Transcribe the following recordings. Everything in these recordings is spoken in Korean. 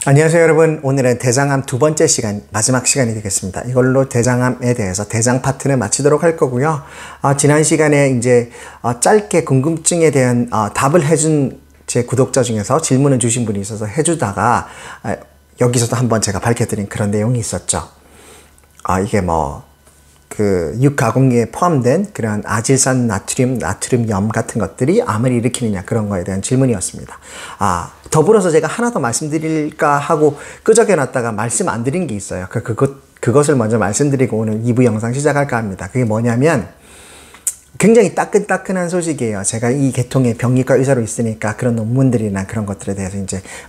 안녕하세요 여러분. 오늘은 대장암 두 번째 시간, 마지막 시간이 되겠습니다. 이걸로 대장암에 대해서 대장 파트는 마치도록 할 거고요. 지난 시간에 이제 짧게 궁금증에 대한 답을 해준 제 구독자 중에서 질문을 주신 분이 있어서 해주다가 여기서도 한번 제가 밝혀드린 그런 내용이 있었죠. 이게 육가공리에 포함된 그런 아질산 나트륨염 같은 것들이 암을 일으키느냐, 그런 거에 대한 질문이었습니다. 더불어서 제가 하나 더 말씀드릴까 하고 끄적여 놨다가 말씀 안 드린 게 있어요. 그것을 먼저 말씀드리고 오늘 2부 영상 시작할까 합니다. 그게 뭐냐면 굉장히 따끈따끈한 소식이에요. 제가 이 계통의 병리과 의사로 있으니까 그런 논문들이나 그런 것들에 대해서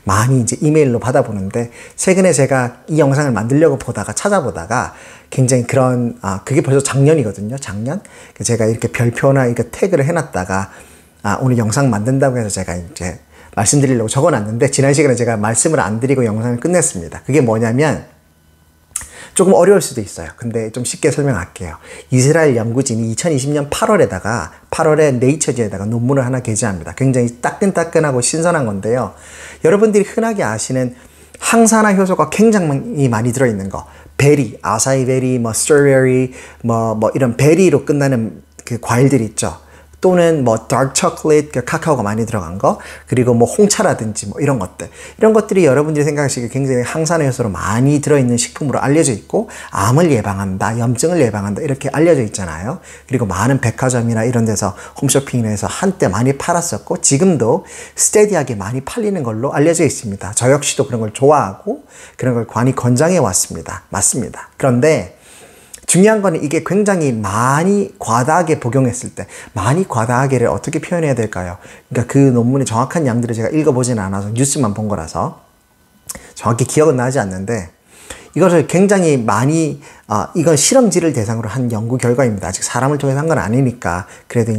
많이 이메일로 받아보는데, 최근에 제가 이 영상을 만들려고 찾아보다가 굉장히 그게 벌써 작년이거든요. 작년? 제가 이렇게 별표나 이렇게 태그를 해놨다가, 오늘 영상 만든다고 해서 제가 말씀드리려고 적어놨는데, 지난 시간에 제가 말씀을 안 드리고 영상을 끝냈습니다. 그게 뭐냐면, 조금 어려울 수도 있어요. 근데 좀 쉽게 설명할게요. 이스라엘 연구진이 2020년 8월에 네이처지에다가 논문을 하나 게재합니다. 굉장히 따끈따끈하고 신선한 건데요. 여러분들이 흔하게 아시는 항산화 효소가 굉장히 많이 들어있는 거. 베리, 아사이베리, 스트로베리, 이런 베리로 끝나는 그 과일들 있죠. 또는 dark chocolate, 카카오가 많이 들어간 거, 그리고 홍차라든지 이런 것들. 이런 것들이 여러분들이 생각하시기에 굉장히 항산화 효소로 많이 들어있는 식품으로 알려져 있고, 암을 예방한다, 염증을 예방한다, 이렇게 알려져 있잖아요. 그리고 많은 백화점이나 이런 데서 홈쇼핑을 해서 한때 많이 팔았었고, 지금도 스테디하게 많이 팔리는 걸로 알려져 있습니다. 저 역시도 그런 걸 좋아하고, 그런 걸 많이 권장해 왔습니다. 맞습니다. 그런데, 중요한 거는 이게 굉장히 많이 과다하게 복용했을 때, 많이 과다하게를 어떻게 표현해야 될까요? 그러니까 그 논문의 정확한 양들을 제가 읽어보지는 않아서 뉴스만 본 거라서 정확히 기억은 나지 않는데, 이것을 굉장히 많이, 이건 실험지를 대상으로 한 연구 결과입니다. 아직 사람을 통해서 한 건 아니니까 그래도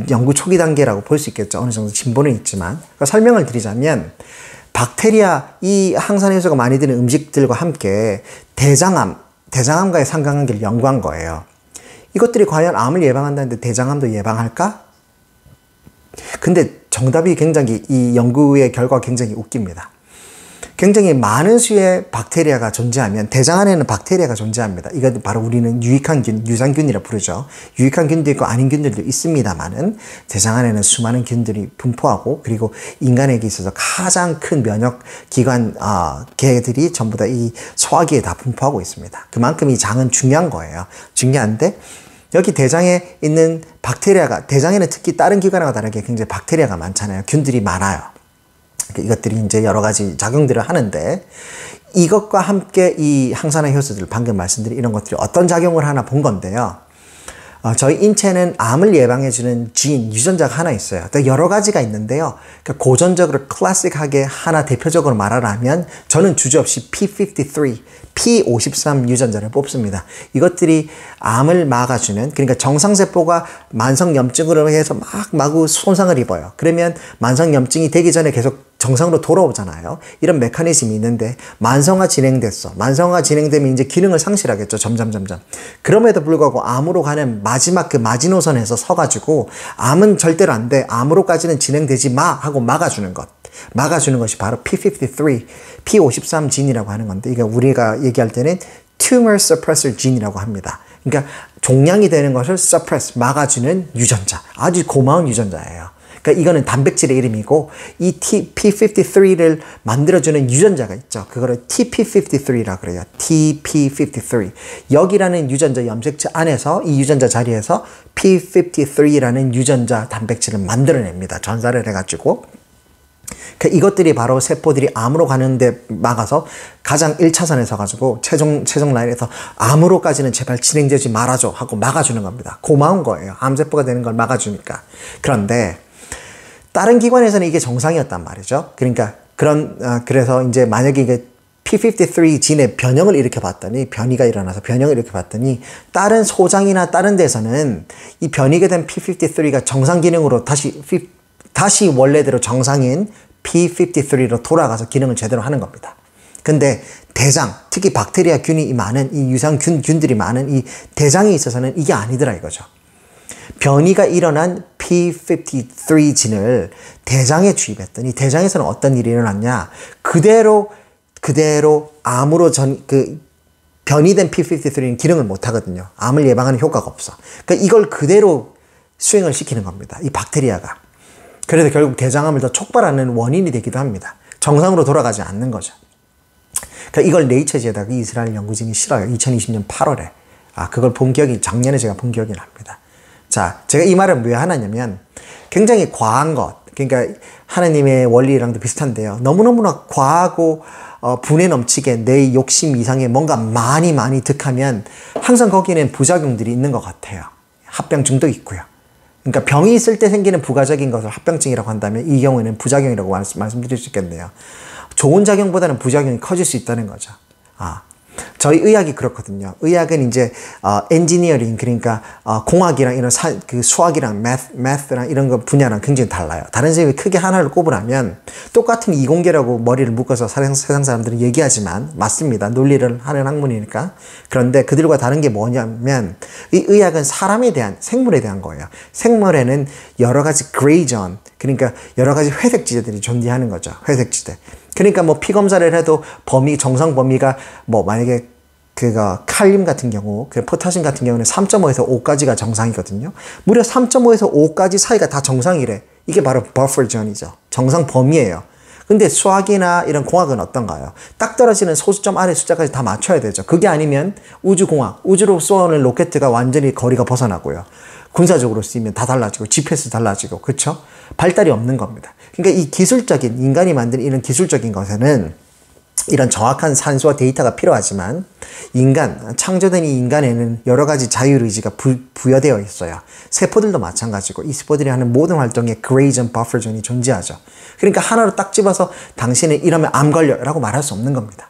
연구 초기 단계라고 볼 수 있겠죠. 어느 정도 진보는 있지만. 그러니까 설명을 드리자면, 이 항산화 효소가 많이 드는 음식들과 함께 대장암과의 상관관계를 연구한 거예요. 이것들이 과연 암을 예방한다는데 대장암도 예방할까? 근데 정답이 이 연구의 결과가 굉장히 웃깁니다. 굉장히 많은 수의 박테리아가 존재하면, 대장 안에는 박테리아가 존재합니다. 이것도 바로 우리는 유익한 유산균이라 부르죠. 유익한 균도 있고 아닌 균들도 있습니다만은, 대장 안에는 수많은 균들이 분포하고, 그리고 인간에게 있어서 가장 큰 면역기관, 개들이 전부 다 이 소화기에 다 분포하고 있습니다. 그만큼 이 장은 중요한 거예요. 중요한데, 여기 대장에 있는 박테리아가, 대장에는 특히 다른 기관과 다르게 굉장히 박테리아가 많잖아요. 균들이 많아요. 이것들이 여러 가지 작용들을 하는데, 이것과 함께 이 항산화 효소들, 방금 말씀드린 이런 것들이 어떤 작용을 하나 본 건데요. 저희 인체는 암을 예방해주는 유전자가 하나 있어요. 여러 가지가 있는데요. 고전적으로 클래식하게 하나 대표적으로 말하라면, 저는 주저없이 P53 유전자를 뽑습니다. 이것들이 암을 막아주는, 그러니까 정상세포가 만성염증으로 해서 마구 손상을 입어요. 그러면 만성염증이 되기 전에 계속 정상으로 돌아오잖아요. 이런 메커니즘이 있는데, 만성화 진행됐어. 만성화 진행되면 기능을 상실하겠죠. 점점. 그럼에도 불구하고 암으로 가는 마지막 그 마지노선에서 서가지고, 암은 절대로 안 돼, 암으로까지는 진행되지 마 하고 막아주는 것이 바로 P53 진이라고 하는 건데, 이게 우리가 얘기할 때는 tumor suppressor gene이라고 합니다. 그러니까 종양이 되는 것을 suppress, 막아주는 유전자. 아주 고마운 유전자예요. 그러니까 이거는 단백질의 이름이고, 이 P53를 만들어주는 유전자가 있죠. 그거를 TP53라고 그래요. TP53. 여기라는 유전자 염색체 안에서, 이 유전자 자리에서 P53라는 유전자 단백질을 만들어냅니다. 전사를 해가지고. 이것들이 바로 세포들이 암으로 가는데 막아서 가장 1차선에 서가지고 최종 라인에서 암으로까지는 제발 진행되지 말아줘 하고 막아주는 겁니다. 고마운 거예요. 암세포가 되는 걸 막아주니까. 그런데 다른 기관에서는 이게 정상이었단 말이죠. 그래서 만약에 이게 P53 진의 변형을 변이가 일어나서 변형을 일으켜봤더니, 다른 소장이나 다른 데서는 이 변이게 된 P53가 정상 기능으로 다시 원래대로 정상인 P53로 돌아가서 기능을 제대로 하는 겁니다. 근데 대장, 특히 박테리아 균이 많은, 이 유산균들이 많은 이 대장에 있어서는 이게 아니더라 이거죠. 변이가 일어난 P53 진을 대장에 주입했더니, 대장에서는 어떤 일이 일어났냐, 그대로 그대로 암으로 변이된 p53는 기능을 못 하거든요. 암을 예방하는 효과가 없어. 그러니까 이걸 그대로 수행을 시키는 겁니다. 이 박테리아가. 그래서 결국 대장암을 더 촉발하는 원인이 되기도 합니다. 정상으로 돌아가지 않는 거죠. 그러니까 이걸 네이처지에다가 이스라엘 연구진이 실어요. 2020년 8월에. 그걸 본 기억이, 작년에 제가 본 기억이 납니다. 자, 제가 이 말을 왜 하냐면 굉장히 과한 것, 그러니까 하나님의 원리랑도 비슷한데요. 너무너무나 과하고 분에 넘치게 내 욕심 이상의 뭔가 많이 득하면 항상 거기에는 부작용들이 있는 것 같아요. 합병증도 있고요. 그러니까 병이 있을 때 생기는 부가적인 것을 합병증이라고 한다면 이 경우에는 부작용이라고 말씀드릴 수 있겠네요. 좋은 작용보다는 부작용이 커질 수 있다는 거죠. 저희 의학이 그렇거든요. 의학은 이제 엔지니어링, 그러니까 공학이랑 이런 수학이랑 매스랑 이런 거 분야랑 굉장히 달라요. 다른 선생님이 크게 하나를 꼽으라면 똑같은 이공계라고 머리를 묶어서 세상 사람들은 얘기하지만 맞습니다. 논리를 하는 학문이니까. 그런데 그들과 다른 게 뭐냐면 이 의학은 사람에 대한, 생물에 대한 거예요. 생물에는 여러 가지 그레이존, 그러니까 여러 가지 회색지대들이 존재하는 거죠. 회색지대. 그러니까 뭐 피 검사를 해도 정상 범위가 만약에 칼륨 같은 경우, 포타슘 같은 경우는 3.5에서 5까지가 정상이거든요. 무려 3.5에서 5까지 사이가 다 정상이래. 이게 바로 버퍼 존이죠. 정상 범위예요. 근데 수학이나 이런 공학은 어떤가요? 딱 떨어지는 소수점 아래 숫자까지 다 맞춰야 되죠. 그게 아니면 우주공학, 우주로 쏘는 로켓가 완전히 거리가 벗어나고요. 군사적으로 쓰이면 다 달라지고 GPS 달라지고, 그렇죠? 발달이 없는 겁니다. 그러니까 이 기술적인, 인간이 만든 이런 기술적인 것에는 이런 정확한 산수와 데이터가 필요하지만 창조된 이 인간에는 여러 가지 자율의지가 부여되어 있어요. 세포들도 마찬가지고 이 세포들이 하는 모든 활동에 그레이존, 버퍼 존이 존재하죠. 그러니까 하나로 딱 집어서 당신은 이러면 암 걸려 라고 말할 수 없는 겁니다.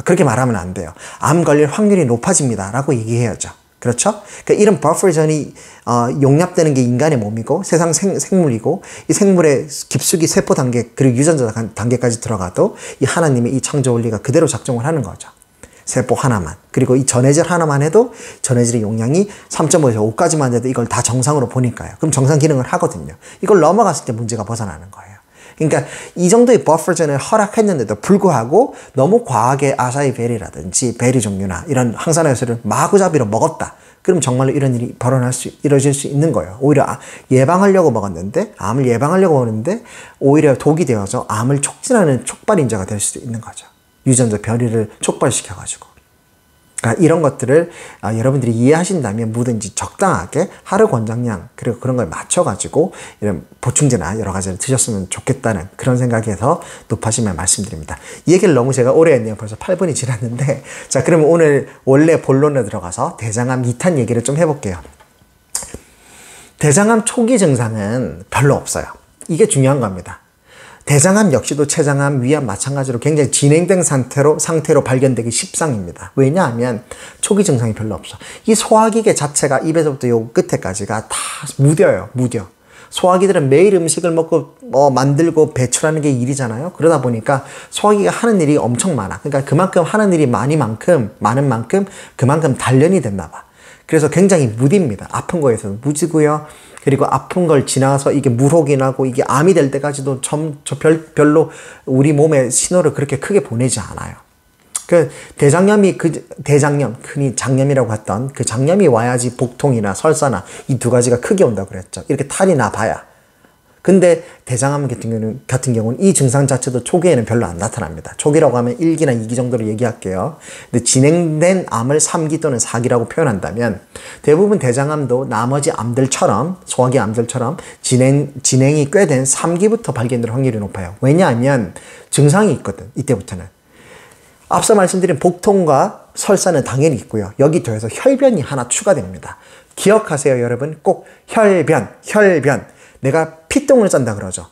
그렇게 말하면 안 돼요. 암 걸릴 확률이 높아집니다 라고 얘기해야죠. 그렇죠? 그러니까 이런 버퍼존이 용납되는 게 인간의 몸이고 세상 생물이고 이 생물의 깊숙이 세포 단계 그리고 유전자 단계까지 들어가도 이 하나님의 이 창조 원리가 그대로 작동을 하는 거죠. 세포 하나만. 그리고 이 전해질 하나만 해도 전해질의 용량이 3.5에서 5까지만 해도 이걸 다 정상으로 보니까요. 그럼 정상 기능을 하거든요. 이걸 넘어갔을 때 문제가 벗어나는 거예요. 그러니까 이 정도의 버퍼존을 허락했는데도 불구하고 너무 과하게 아사이 베리라든지 베리 종류나 이런 항산화효소를 마구잡이로 먹었다. 그럼 정말로 이런 일이 이루어질 수 있는 거예요. 오히려 예방하려고 먹었는데, 암을 예방하려고 먹었는데 오히려 독이 되어서 암을 촉진하는 촉발인자가 될 수도 있는 거죠. 유전자 변이를 촉발시켜가지고. 그러니까 이런 것들을 여러분들이 이해하신다면 뭐든지 적당하게 하루 권장량 그리고 그런 걸 맞춰가지고 이런 보충제나 여러 가지를 드셨으면 좋겠다는 그런 생각에서 높아지면 말씀드립니다. 이 얘기를 너무 제가 오래 했네요. 벌써 8분이 지났는데 자, 그러면 오늘 원래 본론에 들어가서 대장암 2탄 얘기를 좀 해볼게요. 대장암 초기 증상은 별로 없어요. 이게 중요한 겁니다. 대장암 역시도 췌장암, 위암 마찬가지로 굉장히 진행된 상태로 발견되기 십상입니다. 왜냐하면 초기 증상이 별로 없어. 이 소화기계 자체가 입에서부터 요 끝에까지가 다 무뎌요. 소화기들은 매일 음식을 먹고 만들고 배출하는 게 일이잖아요. 그러다 보니까 소화기가 하는 일이 엄청 많아. 그러니까 그만큼 하는 일이 많은 만큼 그만큼 단련이 됐나 봐. 그래서 굉장히 무딥니다. 아픈 거에서는 무지고요. 그리고 아픈 걸 지나서 이게 물혹이 나고 이게 암이 될 때까지도 별로 우리 몸에 신호를 그렇게 크게 보내지 않아요. 대장염이 흔히 장염이라고 했던 그 장염이 와야지 복통이나 설사나 이 두 가지가 크게 온다고 그랬죠. 이렇게 탈이 나봐야. 근데 대장암 같은 경우는 이 증상 자체도 초기에는 별로 안 나타납니다. 초기라고 하면 1기나 2기 정도로 얘기할게요. 근데 진행된 암을 3기 또는 4기라고 표현한다면 대부분 대장암도 나머지 암들처럼 소화기 암들처럼 진행이 꽤 된 3기부터 발견될 확률이 높아요. 왜냐하면 증상이 있거든. 이때부터는. 앞서 말씀드린 복통과 설사는 당연히 있고요. 여기 더해서 혈변이 하나 추가됩니다. 기억하세요, 여러분. 꼭 혈변. 내가 피똥을 싼다 그러죠.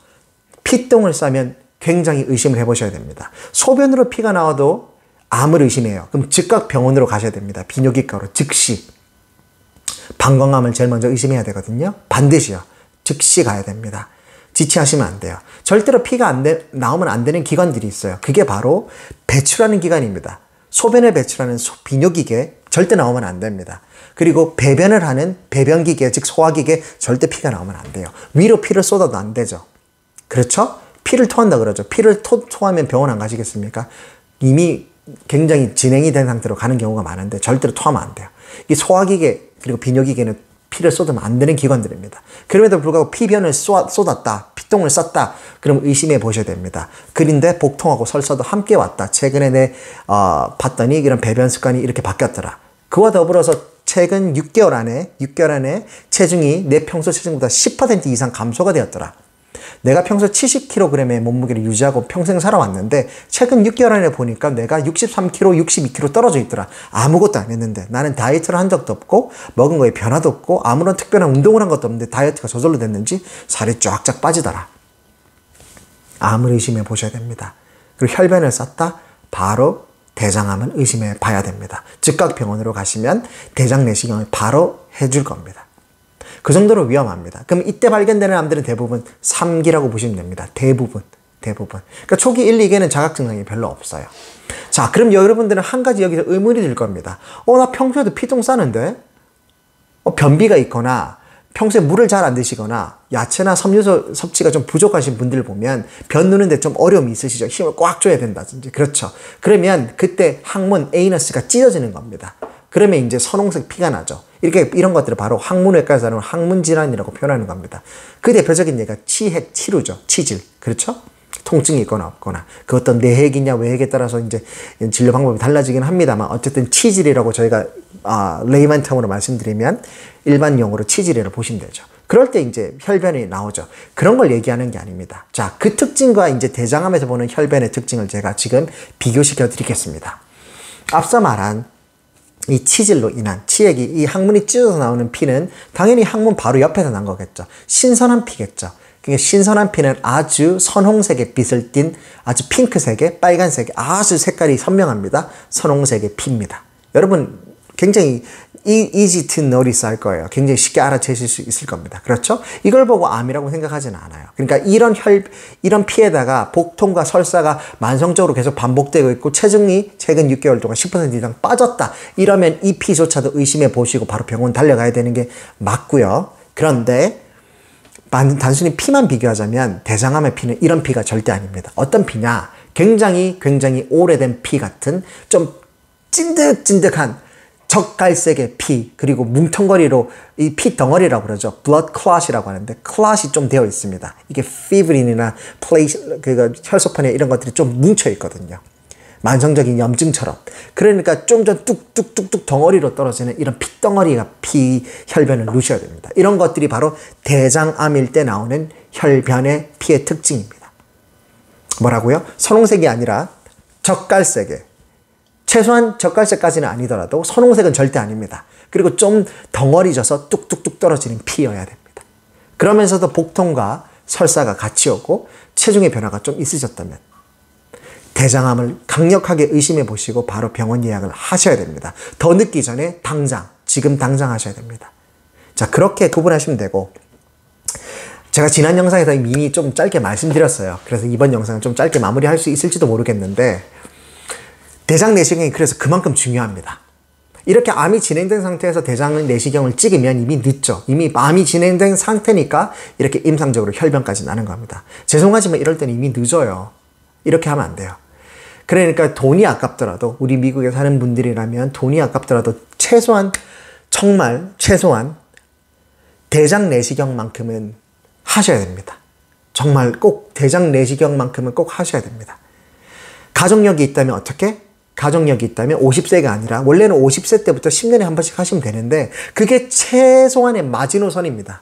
피똥을 싸면 굉장히 의심을 해보셔야 됩니다. 소변으로 피가 나와도 암을 의심해요. 그럼 즉각 병원으로 가셔야 됩니다. 비뇨기과로 즉시. 방광암을 제일 먼저 의심해야 되거든요. 반드시요. 즉시 가야 됩니다. 지체하시면 안 돼요. 절대로 피가 나오면 안 되는 기관들이 있어요. 그게 바로 배출하는 기관입니다. 소변을 배출하는 비뇨기계 절대 나오면 안 됩니다. 그리고 배변을 하는 배변기계, 즉 소화기계 절대 피가 나오면 안 돼요. 위로 피를 쏟아도 안 되죠. 그렇죠? 피를 토한다 그러죠. 피를 토하면 병원 안 가시겠습니까? 이미 굉장히 진행이 된 상태로 가는 경우가 많은데 절대로 토하면 안 돼요. 이 소화기계 그리고 비뇨기계는 피를 쏟으면 안 되는 기관들입니다. 그럼에도 불구하고 피변을 쏟았다, 피똥을 쌌다, 그럼 의심해 보셔야 됩니다. 그런데 복통하고 설사도 함께 왔다. 최근에 봤더니 이런 배변 습관이 이렇게 바뀌었더라. 그와 더불어서 최근 6개월 안에 체중이 내 평소 체중보다 10% 이상 감소가 되었더라. 내가 평소 70kg의 몸무게를 유지하고 평생 살아왔는데 최근 6개월 안에 보니까 내가 63kg, 62kg 떨어져 있더라. 아무것도 안 했는데 나는 다이어트를 한 적도 없고 먹은 거에 변화도 없고 아무런 특별한 운동을 한 것도 없는데 다이어트가 저절로 됐는지 살이 쫙쫙 빠지더라. 암을 의심해 보셔야 됩니다. 그리고 혈변을 쌌다? 바로 대장암을 의심해 봐야 됩니다. 즉각 병원으로 가시면 대장 내시경을 바로 해줄 겁니다. 그 정도로 위험합니다. 그럼 이때 발견되는 암들은 대부분 3기라고 보시면 됩니다. 대부분. 그러니까 초기 1, 2기에는 자각 증상이 별로 없어요. 자, 그럼 여러분들은 한 가지 여기서 의문이 들 겁니다. 나 평소에도 피똥 싸는데? 변비가 있거나 평소에 물을 잘 안 드시거나 야채나 섬유소 섭취가 좀 부족하신 분들 보면 변 누는데 좀 어려움이 있으시죠. 힘을 꽉 줘야 된다든지. 그렇죠. 그러면 그때 항문 에이너스가 찢어지는 겁니다. 그러면 이제 선홍색 피가 나죠. 이런 것들을 바로 항문외과에서는 항문질환이라고 표현하는 겁니다. 그 대표적인 예가 치핵, 치루죠. 치질. 그렇죠? 통증이 있거나 없거나. 그 어떤 내핵이냐 외핵에 따라서 이제 진료 방법이 달라지긴 합니다만 어쨌든 치질이라고 저희가 레이만 텀으로 말씀드리면 일반 용어로 치질이라고 보시면 되죠. 그럴 때 이제 혈변이 나오죠. 그런 걸 얘기하는 게 아닙니다. 자, 그 특징과 이제 대장암에서 보는 혈변의 특징을 제가 지금 비교시켜 드리겠습니다. 앞서 말한 이 치질로 인한 치액이 이 항문이 찢어서 나오는 피는 당연히 항문 바로 옆에서 난 거겠죠. 신선한 피겠죠. 그러니까 신선한 피는 아주 선홍색의 빛을 띤 아주 핑크색의 빨간색의 아주 색깔이 선명합니다. 선홍색의 피입니다. 여러분 굉장히 easy to notice 할 거예요. 굉장히 쉽게 알아채실 수 있을 겁니다. 그렇죠? 이걸 보고 암이라고 생각하지는 않아요. 그러니까 이런 피에다가 복통과 설사가 만성적으로 계속 반복되고 있고 체중이 최근 6개월 동안 10% 이상 빠졌다. 이러면 이 피조차도 의심해 보시고 바로 병원 달려가야 되는 게 맞고요. 그런데 단순히 피만 비교하자면 대장암의 피는 이런 피가 절대 아닙니다. 어떤 피냐? 굉장히 오래된 피 같은 좀 찐득찐득한 적갈색의 피, 그리고 뭉텅거리로 이 피 덩어리라고 그러죠. blood clot이라고 하는데 clot이 좀 되어 있습니다. 이게 fibrin이나 혈소판에 이런 것들이 좀 뭉쳐 있거든요. 만성적인 염증처럼. 그러니까 좀 전 뚝뚝뚝뚝 덩어리로 떨어지는 이런 핏덩어리가 피 혈변을 누셔야 됩니다. 이런 것들이 바로 대장암일 때 나오는 혈변의 피의 특징입니다. 뭐라고요? 선홍색이 아니라 적갈색의, 최소한 적갈색까지는 아니더라도 선홍색은 절대 아닙니다. 그리고 좀 덩어리져서 뚝뚝뚝 떨어지는 피여야 됩니다. 그러면서도 복통과 설사가 같이 오고 체중의 변화가 좀 있으셨다면 대장암을 강력하게 의심해 보시고 바로 병원 예약을 하셔야 됩니다. 더 늦기 전에 지금 당장 하셔야 됩니다. 자, 그렇게 구분하시면 되고, 제가 지난 영상에서 이미 좀 짧게 말씀드렸어요. 그래서 이번 영상은 좀 짧게 마무리할 수 있을지도 모르겠는데, 대장 내시경이 그래서 그만큼 중요합니다. 이렇게 암이 진행된 상태에서 대장 내시경을 찍으면 이미 늦죠. 이미 암이 진행된 상태니까 이렇게 임상적으로 혈변까지 나는 겁니다. 죄송하지만 이럴 때는 이미 늦어요. 이렇게 하면 안 돼요. 그러니까 돈이 아깝더라도, 우리 미국에 사는 분들이라면 돈이 아깝더라도 정말 최소한 대장 내시경만큼은 하셔야 됩니다. 정말 꼭 대장 내시경만큼은 꼭 하셔야 됩니다. 가족력이 있다면 어떻게? 가족력이 있다면 50세가 아니라 원래는 50세 때부터 10년에 한 번씩 하시면 되는데 그게 최소한의 마지노선입니다.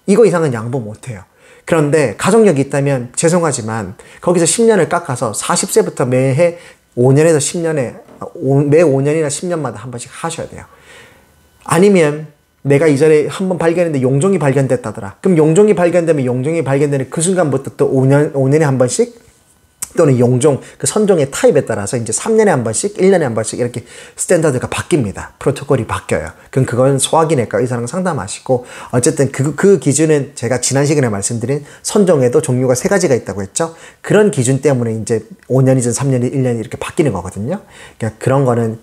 이거 이상은 양보 못해요. 그런데 가족력이 있다면 죄송하지만 거기서 10년을 깎아서 40세부터 매해 5년에서 10년에 매 5년이나 10년마다 한 번씩 하셔야 돼요. 아니면 내가 이전에 한 번 발견했는데 용종이 발견됐다더라. 그럼 용종이 발견되면 용종이 발견되는 그 순간부터 또 5년에 한 번씩 또는 용종, 그 선종의 타입에 따라서 이제 3년에 한 번씩, 1년에 한 번씩 이렇게 스탠다드가 바뀝니다. 프로토콜이 바뀌어요. 그럼 그건 소화기내과 의사랑 상담하시고, 어쨌든 그 기준은 제가 지난 시간에 말씀드린 선종에도 종류가 3가지가 있다고 했죠. 그런 기준 때문에 이제 5년이든 3년이든 1년이 이렇게 바뀌는 거거든요. 그러니까 그런 거는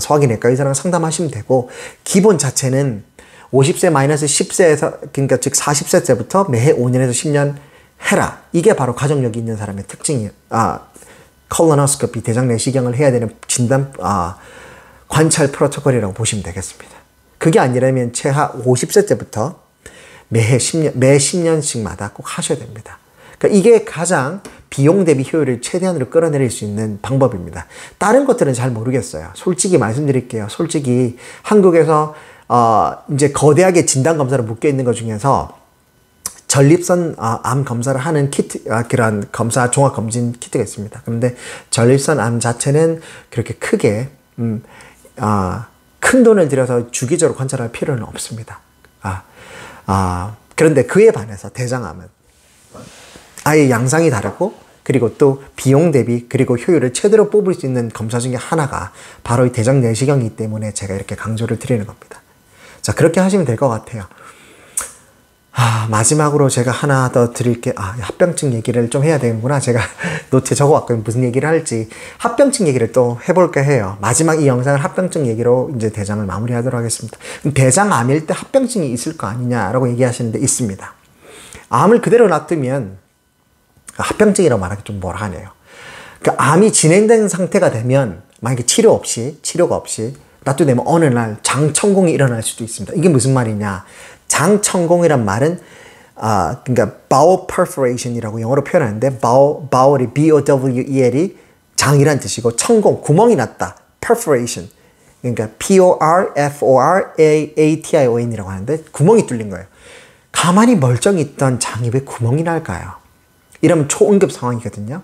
소화기내과 의사랑 상담하시면 되고, 기본 자체는 50세 마이너스 10세에서, 그러니까 즉 40세 때부터 매해 5년에서 10년 해라. 이게 바로 가족력이 있는 사람의 특징이에요. 콜로노스코피 대장 내시경을 해야 되는 진단 관찰 프로토콜이라고 보시면 되겠습니다. 그게 아니라면 최하 50세 때부터 매 10년씩마다 꼭 하셔야 됩니다. 그러니까 이게 가장 비용 대비 효율을 최대한으로 끌어내릴 수 있는 방법입니다. 다른 것들은 잘 모르겠어요. 솔직히 말씀드릴게요. 솔직히 한국에서 이제 거대하게 진단 검사로 묶여 있는 것 중에서 전립선 암 검사를 하는 키트, 그런 검사 종합 검진 키트가 있습니다. 그런데 전립선 암 자체는 그렇게 크게 큰 돈을 들여서 주기적으로 관찰할 필요는 없습니다. 그런데 그에 반해서 대장암은 아예 양상이 다르고, 그리고 또 비용 대비 그리고 효율을 최대로 뽑을 수 있는 검사 중에 하나가 바로 이 대장 내시경이기 때문에 제가 이렇게 강조를 드리는 겁니다. 자, 그렇게 하시면 될 것 같아요. 마지막으로 제가 하나 더 드릴게. 합병증 얘기를 좀 해야 되는구나. 제가 노트에 적어왔거든요. 무슨 얘기를 할지. 합병증 얘기를 또 해볼까 해요. 마지막 이 영상을 합병증 얘기로 이제 대장을 마무리하도록 하겠습니다. 대장암일 때 합병증이 있을 거 아니냐라고 얘기하시는데 있습니다. 암을 그대로 놔두면 합병증이라고 말하기 좀 뭐라 하네요. 그러니까 암이 진행된 상태가 되면 만약에 치료가 없이 놔두면 어느 날 장천공이 일어날 수도 있습니다. 이게 무슨 말이냐? 장천공이란 말은 그러니까 bowel perforation이라고 영어로 표현하는데 bowel이 B-O-W-E-L이 장이란 뜻이고 천공, 구멍이 났다. perforation. 그러니까 P-O-R-F-O-R-A-A-T-I-O-N이라고 하는데 구멍이 뚫린 거예요. 가만히 멀쩡히 있던 장이 왜 구멍이 날까요? 이러면 초응급 상황이거든요.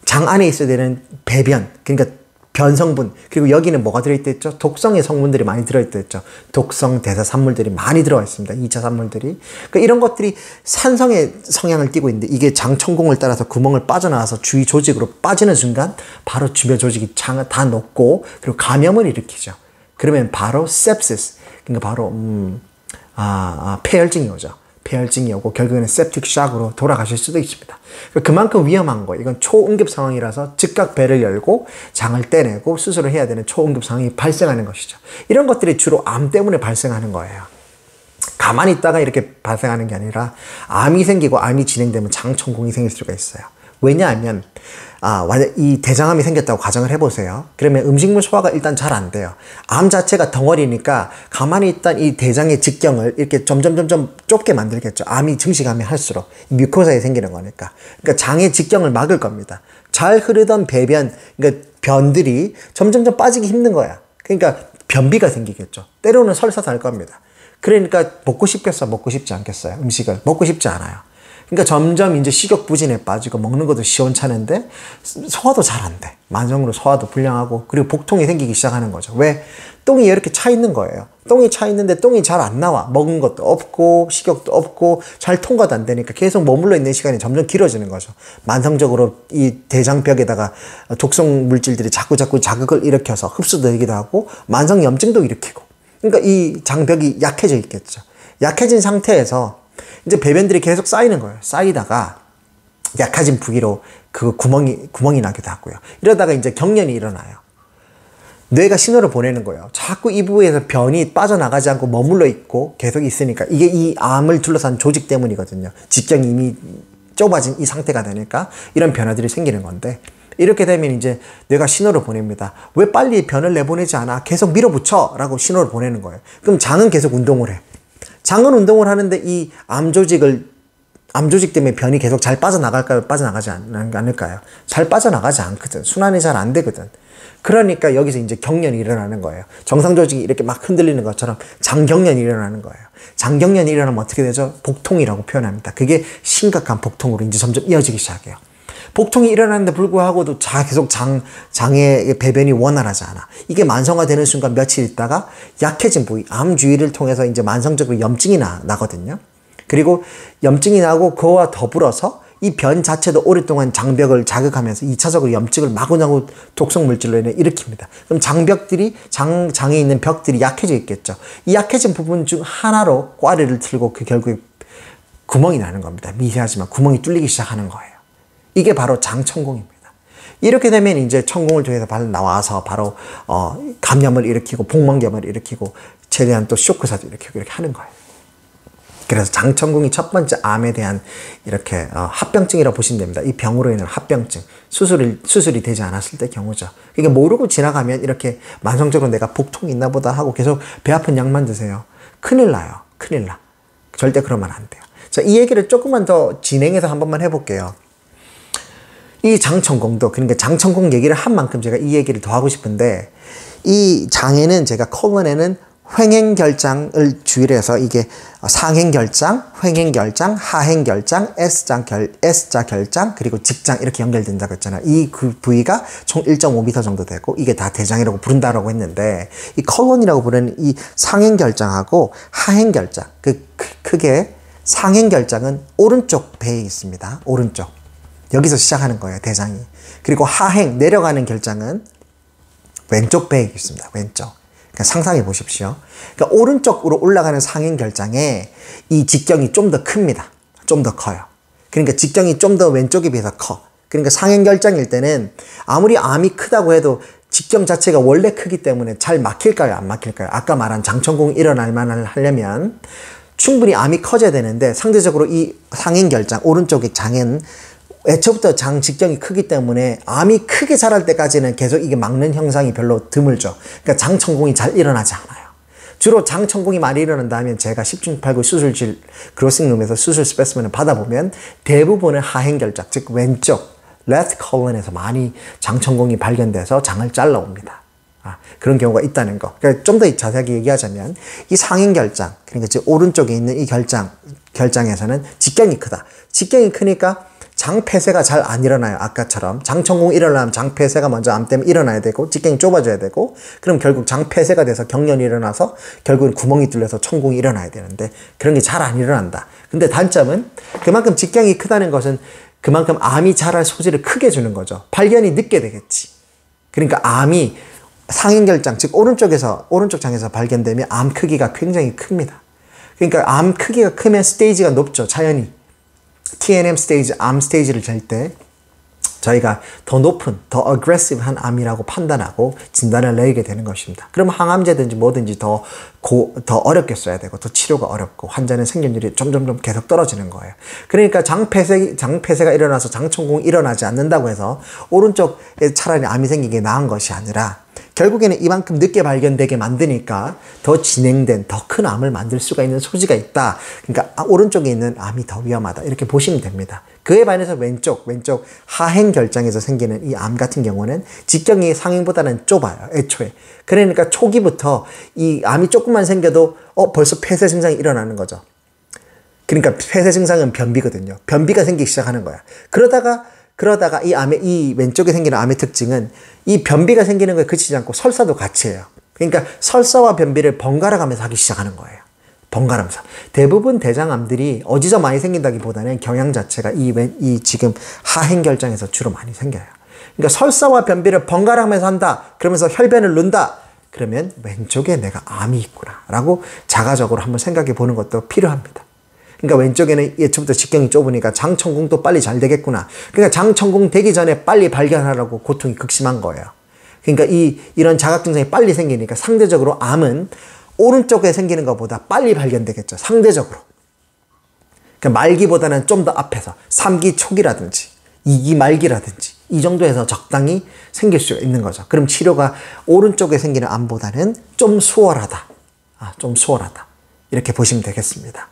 장 안에 있어야 되는 배변, 그러니까 변성분, 그리고 여기는 뭐가 들어있댔죠? 독성의 성분들이 많이 들어있댔죠. 독성 대사 산물들이 많이 들어가 있습니다. 2차 산물들이. 그러니까 이런 것들이 산성의 성향을 띠고 있는데 이게 장천공을 따라서 구멍을 빠져나와서 주위 조직으로 빠지는 순간 바로 주변 조직이 장을 다 녹고 그리고 감염을 일으키죠. 그러면 바로 sepsis, 그러니까 바로 폐혈증이 오죠. 폐혈증이 오고 결국에는 septic shock으로 돌아가실 수도 있습니다. 그만큼 위험한 거예요. 이건 초응급 상황이라서 즉각 배를 열고 장을 떼내고 수술을 해야 되는 초응급 상황이 발생하는 것이죠. 이런 것들이 주로 암 때문에 발생하는 거예요. 가만히 있다가 이렇게 발생하는 게 아니라 암이 생기고 암이 진행되면 장천공이 생길 수가 있어요. 왜냐하면 이 대장암이 생겼다고 가정을 해보세요. 그러면 음식물 소화가 일단 잘 안 돼요. 암 자체가 덩어리니까 가만히 있던 이 대장의 직경을 이렇게 점점 좁게 만들겠죠. 암이 증식하면 할수록 뮤코사에 생기는 거니까. 그러니까 장의 직경을 막을 겁니다. 잘 흐르던 배변, 그러니까 변들이 점점 빠지기 힘든 거야. 그러니까 변비가 생기겠죠. 때로는 설사 날 겁니다. 그러니까 먹고 싶겠어? 먹고 싶지 않겠어요? 음식을 먹고 싶지 않아요. 그러니까 점점 이제 식욕 부진에 빠지고 먹는 것도 시원찮은데 소화도 잘 안 돼. 만성으로 소화도 불량하고 그리고 복통이 생기기 시작하는 거죠. 왜? 똥이 이렇게 차 있는 거예요. 똥이 차 있는데 똥이 잘 안 나와. 먹은 것도 없고 식욕도 없고 잘 통과도 안 되니까 계속 머물러 있는 시간이 점점 길어지는 거죠. 만성적으로 이 대장벽에다가 독성 물질들이 자꾸 자극을 일으켜서 흡수도 되기도 하고 만성 염증도 일으키고. 그러니까 이 장벽이 약해져 있겠죠. 약해진 상태에서 이제 배변들이 계속 쌓이는 거예요. 쌓이다가 약해진 부위로 그 구멍이 나기도 하고요. 이러다가 이제 경련이 일어나요. 뇌가 신호를 보내는 거예요. 자꾸 이 부위에서 변이 빠져나가지 않고 머물러 있고 계속 있으니까 이게 이 암을 둘러싼 조직 때문이거든요. 직경이 이미 좁아진 이 상태가 되니까 이런 변화들이 생기는 건데 이렇게 되면 이제 뇌가 신호를 보냅니다. 왜 빨리 변을 내보내지 않아? 계속 밀어붙여! 라고 신호를 보내는 거예요. 그럼 장은 계속 운동을 해. 장은 운동을 하는데 이 암 조직 때문에 변이 계속 잘 빠져나갈까요? 빠져나가지 않을까요? 잘 빠져나가지 않거든. 순환이 잘 안 되거든. 그러니까 여기서 이제 경련이 일어나는 거예요. 정상 조직이 이렇게 막 흔들리는 것처럼 장경련이 일어나는 거예요. 장경련이 일어나면 어떻게 되죠? 복통이라고 표현합니다. 그게 심각한 복통으로 이제 점점 이어지기 시작해요. 복통이 일어나는데 불구하고도 계속 장의 배변이 원활하지 않아. 이게 만성화되는 순간 며칠 있다가 약해진 부위, 암 주위를 통해서 이제 만성적으로 염증이 나거든요. 그리고 염증이 나고 그와 더불어서 이 변 자체도 오랫동안 장벽을 자극하면서 2차적으로 염증을 마구마구 독성 물질로 인해 일으킵니다. 그럼 장에 있는 벽들이 약해져 있겠죠. 이 약해진 부분 중 하나로 꽈리를 틀고 결국에 구멍이 나는 겁니다. 미세하지만 구멍이 뚫리기 시작하는 거예요. 이게 바로 장천공입니다. 이렇게 되면 이제 천공을 통해서 나와서 바로 감염을 일으키고 복막염을 일으키고 최대한 또 쇼크사도 일으키고 이렇게 하는 거예요. 그래서 장천궁이 첫 번째 암에 대한 이렇게 합병증이라고 보시면 됩니다. 이 병으로 인한 합병증, 수술이 되지 않았을 때 경우죠. 이게 모르고 지나가면 이렇게 만성적으로 내가 복통이 있나 보다 하고 계속 배 아픈 약만 드세요. 큰일 나요. 큰일 나. 절대 그러면 안 돼요. 자, 이 얘기를 조금만 더 진행해서 한 번만 해볼게요. 이 장천궁도, 그러니까 장천궁 얘기를 한 만큼 제가 이 얘기를 더 하고 싶은데, 이 장에는 제가 콜론에는 횡행결장을 주의를 해서 이게 상행결장, 횡행결장, 하행결장, S자 결장, 그리고 직장 이렇게 연결된다고 했잖아요. 이 그 부위가 총 1.5m 정도 되고 이게 다 대장이라고 부른다라고 했는데, 이 콜론이라고 부르는 이 상행결장하고 하행결장, 크게 상행결장은 오른쪽 배에 있습니다. 오른쪽. 여기서 시작하는 거예요, 대장이. 그리고 하행, 내려가는 결장은 왼쪽 배에 있습니다. 왼쪽. 그러니까 상상해 보십시오. 그러니까 오른쪽으로 올라가는 상행결장에 이 직경이 좀 더 큽니다. 좀 더 커요. 그러니까 직경이 좀 더 왼쪽에 비해서 커. 그러니까 상행결장일 때는 아무리 암이 크다고 해도 직경 자체가 원래 크기 때문에 잘 막힐까요? 안 막힐까요? 아까 말한 장천궁이 일어날 만을 하려면 충분히 암이 커져야 되는데, 상대적으로 이 상행결장, 오른쪽의 장은 애초부터 장 직경이 크기 때문에 암이 크게 자랄 때까지는 계속 이게 막는 형상이 별로 드물죠. 그러니까 장천궁이 잘 일어나지 않아요. 주로 장천궁이 많이 일어난다 하면 제가 10중 8구 수술실 그로싱룸에서 수술 스페시멘을 받아보면 대부분은 하행결장, 즉 왼쪽 left colon에서 많이 장천궁이 발견돼서 장을 잘라옵니다. 그런 경우가 있다는 거. 그러니까 좀 더 자세하게 얘기하자면 이 상행결장, 그러니까 즉 오른쪽에 있는 이 결장에서는 직경이 크다. 직경이 크니까 장폐쇄가 잘 안 일어나요. 아까처럼 장천궁이 일어나면 장폐쇄가 먼저 암 때문에 일어나야 되고 직경이 좁아져야 되고, 그럼 결국 장폐쇄가 돼서 경련이 일어나서 결국은 구멍이 뚫려서 천궁이 일어나야 되는데 그런 게 잘 안 일어난다. 근데 단점은 그만큼 직경이 크다는 것은 그만큼 암이 자랄 소지를 크게 주는 거죠. 발견이 늦게 되겠지. 그러니까 암이 상행결장, 즉 오른쪽 장에서 발견되면 암 크기가 굉장히 큽니다. 그러니까 암 크기가 크면 스테이지가 높죠. 자연히. TNM 스테이지, 암 스테이지를 잴 때 저희가 더 높은, 더 어그레시브한 암이라고 판단하고 진단을 내리게 되는 것입니다. 그럼 항암제든지 뭐든지 더 어렵게 써야 되고 더 치료가 어렵고 환자는 생존율이 점점 계속 떨어지는 거예요. 그러니까 장폐쇄가 일어나서 장천궁이 일어나지 않는다고 해서 오른쪽에 차라리 암이 생기게 나은 것이 아니라 결국에는 이만큼 늦게 발견되게 만드니까 더 진행된 더 큰 암을 만들 수가 있는 소지가 있다. 그러니까 오른쪽에 있는 암이 더 위험하다. 이렇게 보시면 됩니다. 그에 반해서 왼쪽 하행결장에서 생기는 이 암 같은 경우는 직경이 상행보다는 좁아요. 애초에. 그러니까 초기부터 이 암이 조금만 생겨도 벌써 폐쇄 증상이 일어나는 거죠. 그러니까 폐쇄 증상은 변비거든요. 변비가 생기기 시작하는 거야. 그러다가 이 왼쪽에 생기는 암의 특징은 이 변비가 생기는 거에 그치지 않고 설사도 같이 해요. 그러니까 설사와 변비를 번갈아 가면서 하기 시작하는 거예요. 번갈아가면서. 대부분 대장암들이 어디서 많이 생긴다기보다는 경향 자체가 이 지금 하행결장에서 주로 많이 생겨요. 그러니까 설사와 변비를 번갈아 가면서 한다. 그러면서 혈변을 넣는다. 그러면 왼쪽에 내가 암이 있구나 라고 자가적으로 한번 생각해 보는 것도 필요합니다. 그러니까 왼쪽에는 예초부터 직경이 좁으니까 장천궁도 빨리 잘 되겠구나. 그러니까 장천궁 되기 전에 빨리 발견하라고 고통이 극심한 거예요. 그러니까 이런 자각 증상이 빨리 생기니까 상대적으로 암은 오른쪽에 생기는 것보다 빨리 발견되겠죠. 상대적으로. 그러니까 말기보다는 좀 더 앞에서 3기 초기라든지 2기 말기라든지 이 정도에서 적당히 생길 수 있는 거죠. 그럼 치료가 오른쪽에 생기는 암보다는 좀 수월하다. 좀 수월하다. 이렇게 보시면 되겠습니다.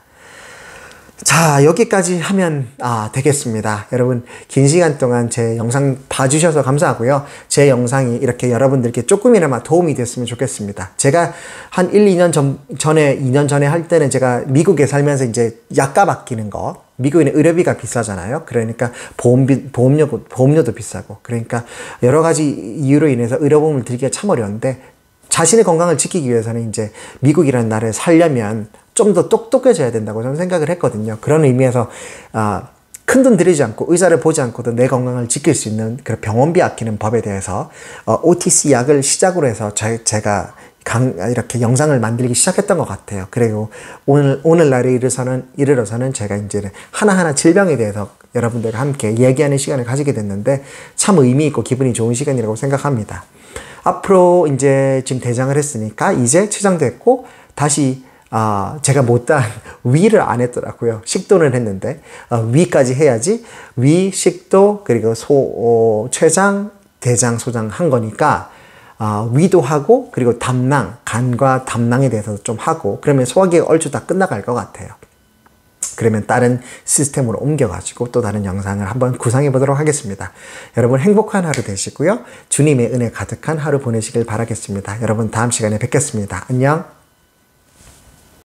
자, 여기까지 하면 되겠습니다. 여러분 긴 시간 동안 제 영상 봐주셔서 감사하고요. 제 영상이 이렇게 여러분들께 조금이나마 도움이 됐으면 좋겠습니다. 제가 한 2년 전에 할 때는 제가 미국에 살면서 이제 약값 아끼는 거, 미국에는 의료비가 비싸잖아요. 그러니까 보험료도 비싸고, 그러니까 여러 가지 이유로 인해서 의료보험을 들기가 참 어려운데, 자신의 건강을 지키기 위해서는 이제 미국이라는 나라에 살려면 좀 더 똑똑해져야 된다고 저는 생각을 했거든요. 그런 의미에서 큰돈 들이지 않고 의사를 보지 않고도 내 건강을 지킬 수 있는 그런 병원비 아끼는 법에 대해서 OTC 약을 시작으로 해서 제가 이렇게 영상을 만들기 시작했던 것 같아요. 그리고 오늘날에 이르러서는 제가 이제 하나하나 질병에 대해서 여러분들과 함께 얘기하는 시간을 가지게 됐는데 참 의미 있고 기분이 좋은 시간이라고 생각합니다. 앞으로 이제 지금 대장을 했으니까 이제 치장됐고 다시 제가 못다한 위를 안 했더라고요. 식도는 했는데 위까지 해야지 위, 식도, 그리고 췌장, 대장, 소장 한 거니까 위도 하고 그리고 담낭, 간과 담낭에 대해서도 좀 하고 그러면 소화기가 얼추 다 끝나갈 것 같아요. 그러면 다른 시스템으로 옮겨가지고 또 다른 영상을 한번 구상해 보도록 하겠습니다. 여러분 행복한 하루 되시고요. 주님의 은혜 가득한 하루 보내시길 바라겠습니다. 여러분 다음 시간에 뵙겠습니다. 안녕.